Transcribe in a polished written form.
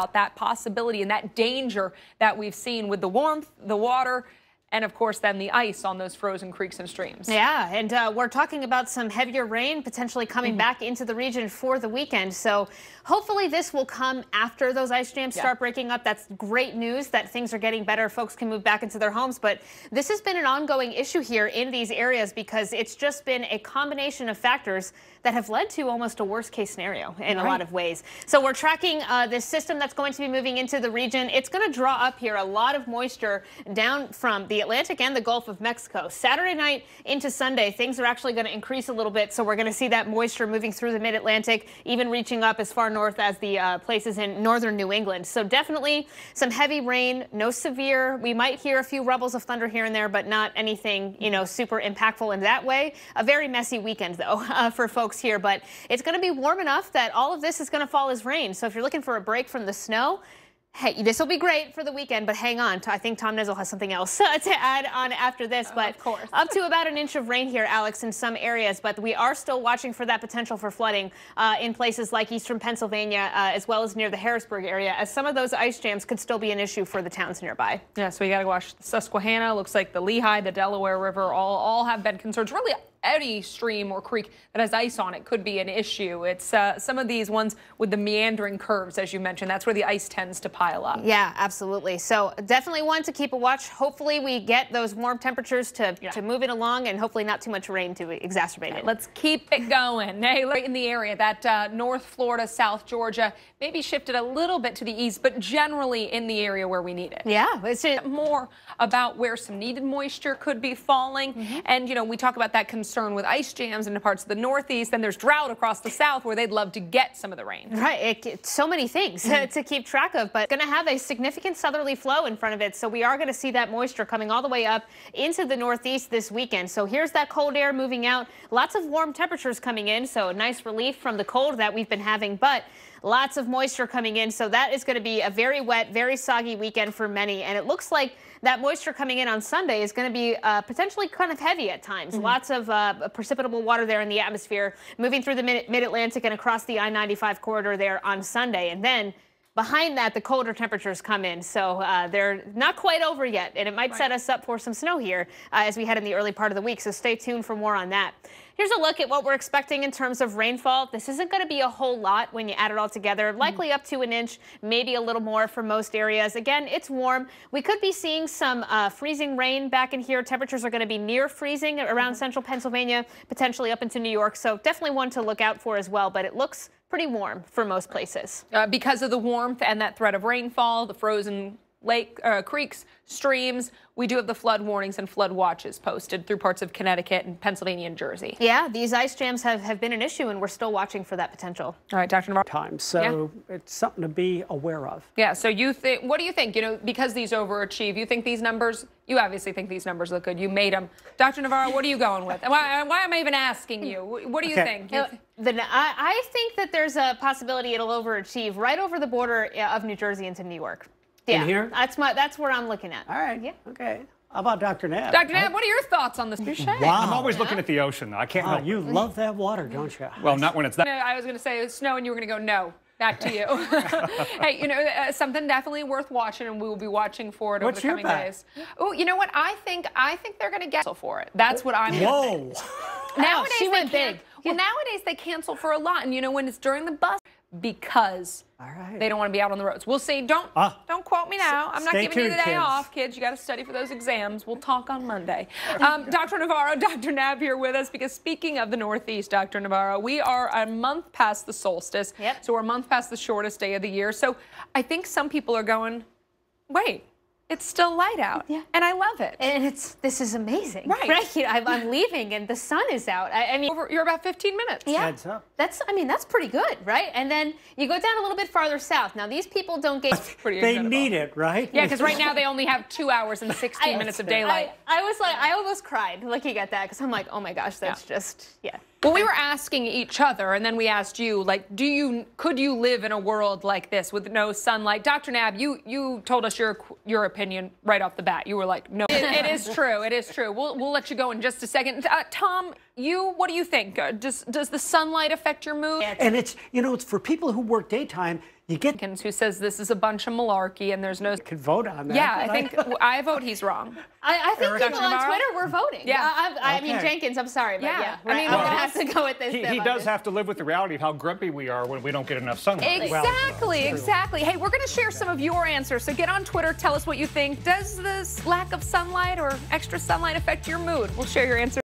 about that possibility and that danger that we've seen with the warmth, the water, and of course then the ice on those frozen creeks and streams. Yeah, and we're talking about some heavier rain potentially coming back into the region for the weekend. So hopefully this will come after those ice jams start breaking up. That's great news that things are getting better. Folks can move back into their homes. But this has been an ongoing issue here in these areas because it's just been a combination of factors that have led to almost a worst case scenario in a lot of ways. So we're tracking this system that's going to be moving into the region. It's going to draw up here a lot of moisture down from the Atlantic and the Gulf of Mexico. Saturday night into Sunday, things are actually going to increase a little bit. So we're going to see that moisture moving through the mid-Atlantic, even reaching up as far north as the places in northern New England. So definitely some heavy rain, no severe. We might hear a few rubbles of thunder here and there, but not anything, you know, super impactful in that way. A very messy weekend, though, for folks here, but it's going to be warm enough that all of this is going to fall as rain. So if you're looking for a break from the snow, hey, this will be great for the weekend, but hang on. I think Tom Nizzle has something else to add on after this. But of course. Up to about an inch of rain here, Alex, in some areas. But we are still watching for that potential for flooding in places like eastern Pennsylvania, as well as near the Harrisburg area, as some of those ice jams could still be an issue for the towns nearby. Yeah, so we got to watch the Susquehanna. Looks like the Lehigh, the Delaware River, all have been concerns. Really, any stream or creek that has ice on it could be an issue. It's some of these ones with the meandering curves, as you mentioned. That's where the ice tends to pile up. Yeah, absolutely. So definitely one to keep a watch. Hopefully we get those warm temperatures to move it along, and hopefully not too much rain to exacerbate it. Let's keep it going. Hey, right in the area, that North Florida, South Georgia, maybe shifted a little bit to the east, but generally in the area where we need it. Yeah. It's more about where some needed moisture could be falling. And, you know, we talk about that concern with ice jams in the parts of the Northeast. Then there's drought across the South where they'd love to get some of the rain. Right. So many things to keep track of, but going to have a significant southerly flow in front of it. So we are going to see that moisture coming all the way up into the Northeast this weekend. So here's that cold air moving out. Lots of warm temperatures coming in. So a nice relief from the cold that we've been having, but lots of moisture coming in. So that is going to be a very wet, very soggy weekend for many. And it looks like that moisture coming in on Sunday is going to be potentially kind of heavy at times. Lots of precipitable water there in the atmosphere moving through the mid-Atlantic and across the I-95 corridor there on Sunday. And then behind that, the colder temperatures come in. So they're not quite over yet. And it might set us up for some snow here as we head in the early part of the week. So stay tuned for more on that. Here's a look at what we're expecting in terms of rainfall. This isn't going to be a whole lot when you add it all together. Likely up to an inch, maybe a little more for most areas. Again, it's warm. We could be seeing some freezing rain back in here. Temperatures are going to be near freezing around central Pennsylvania, potentially up into New York. So definitely one to look out for as well. But it looks pretty warm for most places. Because of the warmth and that threat of rainfall, the frozen creeks, streams, we do have the flood warnings and flood watches posted through parts of Connecticut and Pennsylvania and Jersey. Yeah, these ice jams have been an issue, and we're still watching for that potential. All right, Dr. Navarro. So it's something to be aware of. Yeah, so you think, what do you think? You know, because these overachieve, you think these numbers, you obviously think these numbers look good. You made them. Dr. Navarro, what are you going with? Why am I even asking you? What do you think? I think that there's a possibility it'll overachieve right over the border of New Jersey into New York. Yeah, in here? That's where I'm looking at. All right. Yeah. Okay. How about Dr. Nab? Dr. Nab, what are your thoughts on this? Wow. I'm always looking at the ocean, though. I can't help it. You love that water, don't you? Well, not when it's that. I was going to say snow, and you were going to go no. Back to you. Hey, you know, something definitely worth watching, and we will be watching for it over the coming days. Oh, you know what? I think they're going to get for it. That's what I'm going to think. Nowadays, she went big. Well, nowadays they cancel for a lot, and you know when it's during the bus because they don't want to be out on the roads. We'll see. Don't quote me now. I'm not giving you the day off, kids. You got to study for those exams. We'll talk on Monday. Dr. Navarro, Dr. Nab here with us because speaking of the Northeast, Dr. Navarro, we are a month past the solstice. So we're a month past the shortest day of the year. So I think some people are going, wait. It's still light out, and I love it. And this is amazing, right? I'm leaving, and the sun is out. I mean, you're about 15 minutes. Yeah, Heads up. that's pretty good, right? And then you go down a little bit farther south. Now these people don't get. They need it, right? Yeah, because right now they only have 2 hours and 16 minutes of daylight. I was like, I almost cried looking at that because I'm like, oh my gosh, that's just Well, we were asking each other, and then we asked you, like, could you live in a world like this with no sunlight? Dr. Nab, you told us your opinion right off the bat. You were like, no, it is true. It is true. We'll let you go in just a second. Tom, what do you think? Does the sunlight affect your mood? And it's, it's for people who work daytime. You get who says this is a bunch of malarkey and there's no. Could vote on that. Yeah, I think I vote he's wrong. I think Erika people on Twitter were voting. Yeah. I mean, Jenkins, I'm sorry, but yeah. I mean, I'm going to have to go with this. He does have to live with the reality of how grumpy we are when we don't get enough sunlight. Exactly, exactly. Hey, we're going to share some of your answers. So get on Twitter, tell us what you think. Does this lack of sunlight or extra sunlight affect your mood? We'll share your answers.